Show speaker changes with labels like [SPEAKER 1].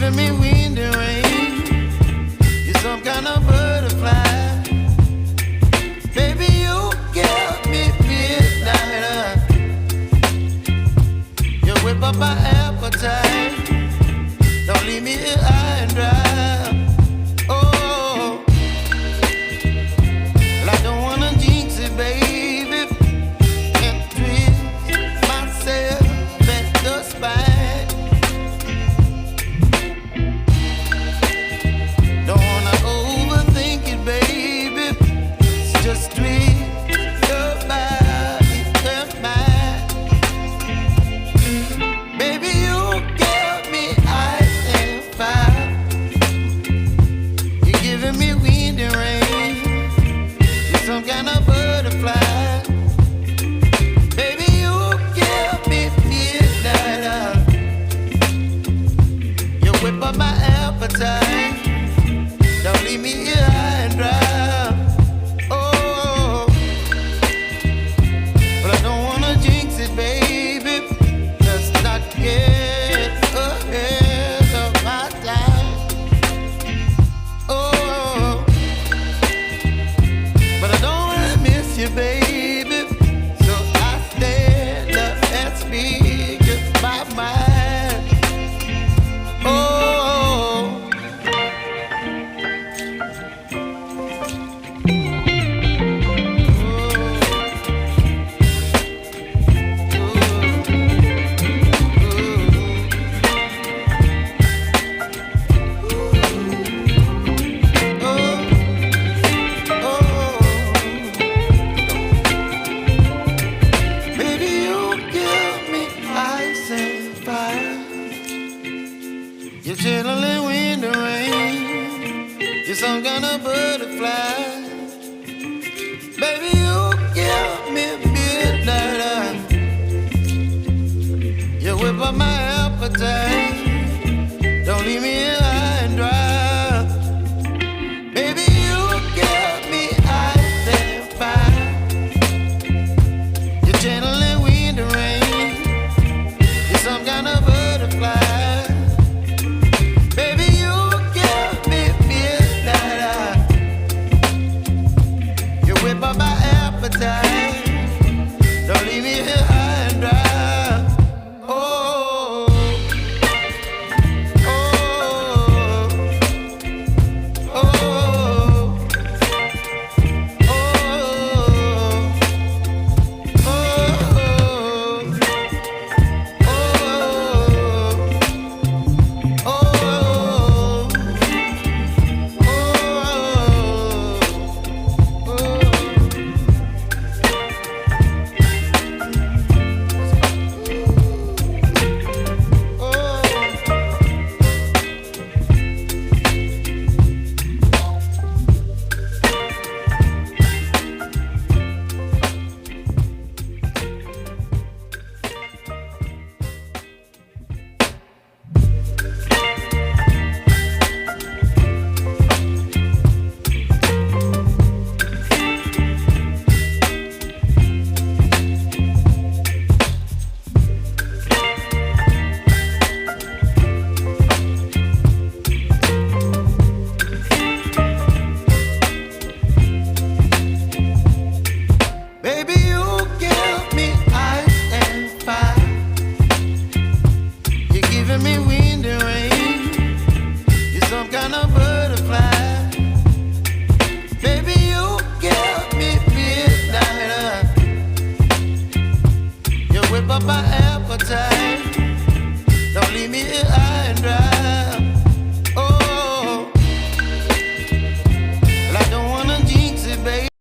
[SPEAKER 1] giving me wind and rain. You're some kind of butterfly. Baby, you give me midnight. You whip up my appetite. Don't leave me here high and dry. Oh, well, I don't wanna jinx it, baby, and twist myself at the spine. Don't wanna overthink it, baby. It's just twist your body and mine. Baby, you give me ice and fire. You're giving me wind and rain. You're some kind of butterfly. Baby, you give me midnight. You whip up my appetite. Don't leave me here high and dry. Oh, but I don't wanna jinx it, baby. Let's not get ahead of my time. Oh, but I don't wanna miss you, baby. So I stand up and speak just my mind. Oh. Baby, you give me ice and fire. You're chilling wind and rain. You're some kind of butterfly. Baby, you give me midnight. You whip up my appetite. Don't leave me